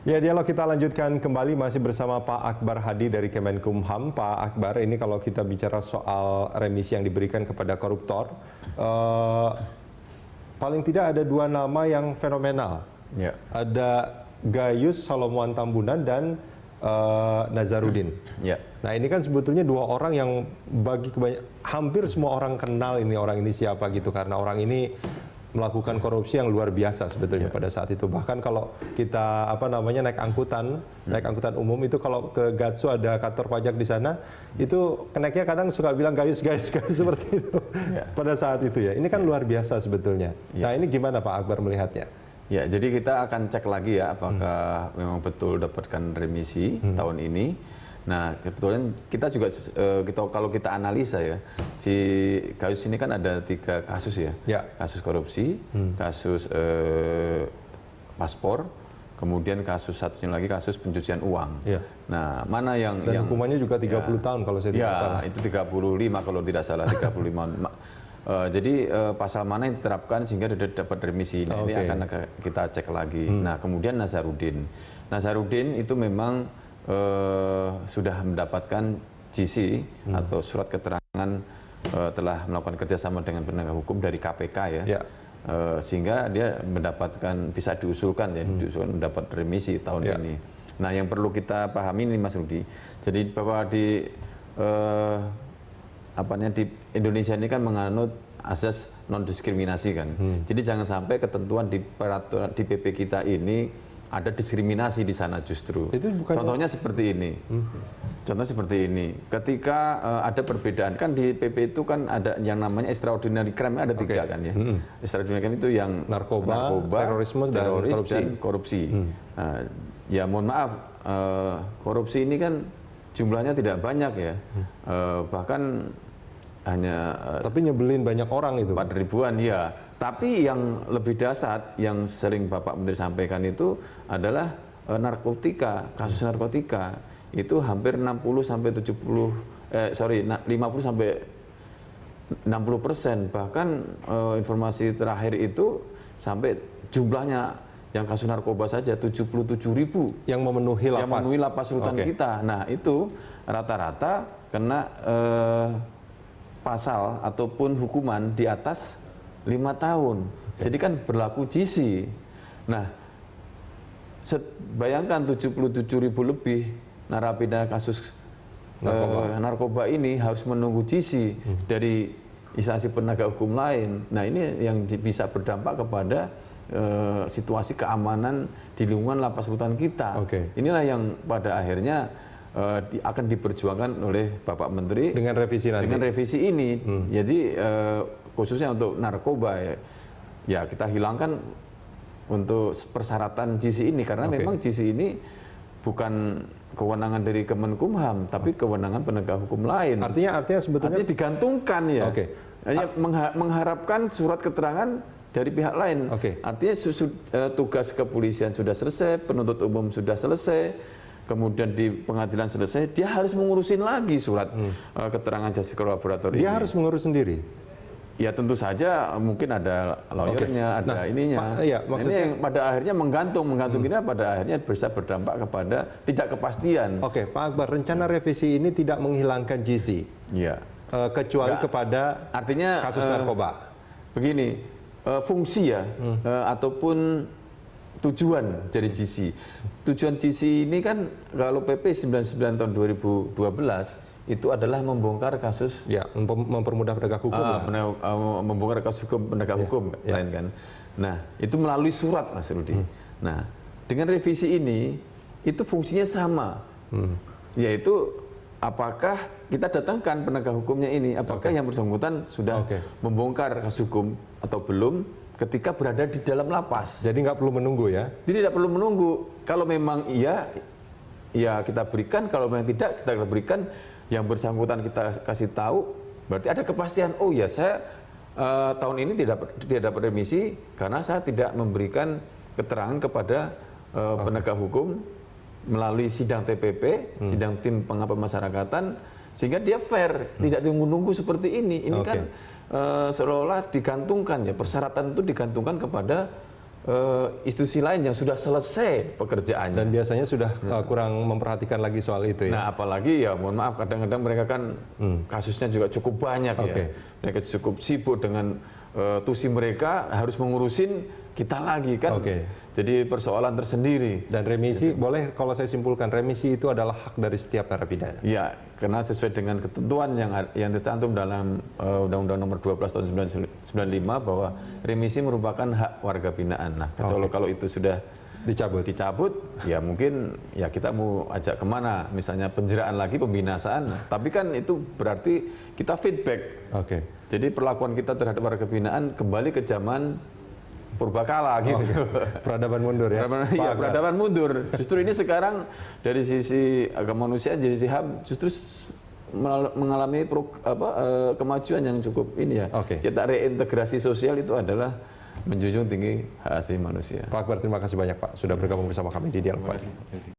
Ya, dialog kita lanjutkan kembali masih bersama Pak Akbar Hadi dari Kemenkumham. Pak Akbar, ini kalau kita bicara soal remisi yang diberikan kepada koruptor, paling tidak ada dua nama yang fenomenal. Ya. Ada Gayus Salomuan Tambunan dan Nazarudin. Ya. Nah, ini kan sebetulnya dua orang yang bagi hampir semua orang kenal orang ini siapa gitu, karena orang ini melakukan korupsi yang luar biasa sebetulnya pada saat itu. Bahkan kalau kita naik angkutan umum itu, kalau ke Gatsu ada kantor pajak di sana, itu keneknya kadang suka bilang gayus seperti itu pada saat itu ya. Ini kan luar biasa sebetulnya. Nah, ini gimana Pak Akbar melihatnya? Ya, jadi kita akan cek lagi ya apakah memang betul dapatkan remisi tahun ini. Nah, kebetulan kita juga kalau kita analisa ya, si Gayus ini kan ada 3 kasus ya. Kasus korupsi, kasus paspor, kemudian satunya lagi kasus pencucian uang. Nah, mana yang hukumannya juga 30 tahun kalau saya tidak salah. Ya, itu 35 kalau tidak salah, 35. Jadi pasal mana yang diterapkan sehingga dapat remisi. Nah, ini akan kita cek lagi. Nah, kemudian Nazarudin itu memang sudah mendapatkan GC atau surat keterangan telah melakukan kerjasama dengan penegak hukum dari KPK ya. Sehingga dia bisa diusulkan mendapat remisi tahun ini. Nah, yang perlu kita pahami ini Mas Rudi, jadi bahwa di Indonesia ini kan menganut asas non diskriminasi kan. Jadi jangan sampai ketentuan di peraturan di PP kita ini ada diskriminasi di sana justru. Contohnya seperti ini. Contohnya seperti ini. Ketika ada perbedaan kan di PP itu kan ada yang namanya extraordinary crime, ada 3 kan ya. Extraordinary crime itu yang narkoba terorisme dan korupsi. Ya mohon maaf, korupsi ini kan jumlahnya tidak banyak ya. Bahkan hanya tapi nyebelin banyak orang itu. 4.000-an ya. Tapi yang lebih dahsyat yang sering Bapak Menteri sampaikan itu adalah narkotika, kasus narkotika. Itu hampir 50 sampai 50 sampai 60%. Bahkan informasi terakhir itu sampai jumlahnya yang kasus narkoba saja 77.000 yang memenuhi lapas rutan kita. Nah, itu rata-rata kena pasal ataupun hukuman di atas 5 tahun. Jadi kan berlaku GC. Nah, bayangkan 77.000 lebih narapidana kasus narkoba ini harus menunggu GC dari instansi penegak hukum lain. Nah, ini yang bisa berdampak kepada situasi keamanan di lingkungan lapas rutan kita. Inilah yang pada akhirnya akan diperjuangkan oleh Bapak Menteri dengan revisi nanti. Dengan revisi ini. Jadi khususnya untuk narkoba ya kita hilangkan untuk persyaratan GC ini, karena memang GC ini bukan kewenangan dari Kemenkumham tapi kewenangan penegak hukum lain. Artinya sebetulnya digantungkan ya. Hanya mengharapkan surat keterangan dari pihak lain. Artinya tugas kepolisian sudah selesai, penuntut umum sudah selesai, kemudian di pengadilan selesai, dia harus mengurusin lagi surat keterangan justice collaborator ini. Dia harus mengurus sendiri? Ya tentu saja, mungkin ada lawyernya, ada ininya. Ini yang pada akhirnya menggantung ini pada akhirnya bisa berdampak kepada tidak kepastian. Pak Akbar, rencana revisi ini tidak menghilangkan GC? Kecuali kepada artinya kasus narkoba? Begini, fungsi ya, ataupun tujuan dari GC. Tujuan GC ini kan kalau PP 99 tahun 2012 itu adalah membongkar kasus, mempermudah penegak hukum, membongkar kasus hukum penegak hukum lain kan. Nah, itu melalui surat Mas Rudi. Nah, dengan revisi ini itu fungsinya sama, yaitu apakah kita datangkan penegak hukumnya ini, apakah yang bersangkutan sudah membongkar kasus hukum atau belum ketika berada di dalam lapas. Jadi nggak perlu menunggu ya? Jadi tidak perlu menunggu. Kalau memang iya, ya kita berikan. Kalau memang tidak, kita berikan. Yang bersangkutan kita kasih tahu, berarti ada kepastian. Oh ya, saya tahun ini tidak dapat remisi karena saya tidak memberikan keterangan kepada penegak hukum melalui sidang TPP, sidang tim pengabdian masyarakatan, sehingga dia fair, tidak menunggu seperti ini. Ini kan seolah-olah digantungkan ya, persyaratan itu digantungkan kepada institusi lain yang sudah selesai pekerjaannya. Dan biasanya sudah kurang memperhatikan lagi soal itu ya. Nah, apalagi ya mohon maaf kadang-kadang mereka kan kasusnya juga cukup banyak ya. Mereka cukup sibuk dengan tusi mereka, harus mengurusin kita lagi kan. Jadi persoalan tersendiri. Dan remisi, boleh kalau saya simpulkan, remisi itu adalah hak dari setiap narapidana. Ya, karena sesuai dengan ketentuan yang tercantum dalam Undang-Undang Nomor 12 Tahun 1995 bahwa remisi merupakan hak warga binaan. Nah, kalau itu sudah dicabut, ya mungkin ya kita mau ajak kemana, misalnya penjeraan lagi, pembinasaan. Tapi kan itu berarti kita feedback. Jadi perlakuan kita terhadap warga binaan kembali ke zaman purbakala gitu. Peradaban mundur ya. Peradaban mundur. Justru ini sekarang dari sisi kemanusiaan, dari sisi HAM justru mengalami kemajuan yang cukup ini ya. Kita reintegrasi sosial itu adalah menjunjung tinggi hak asasi manusia. Pak Akbar, terima kasih banyak Pak sudah bergabung bersama kami di Dialog Pagi.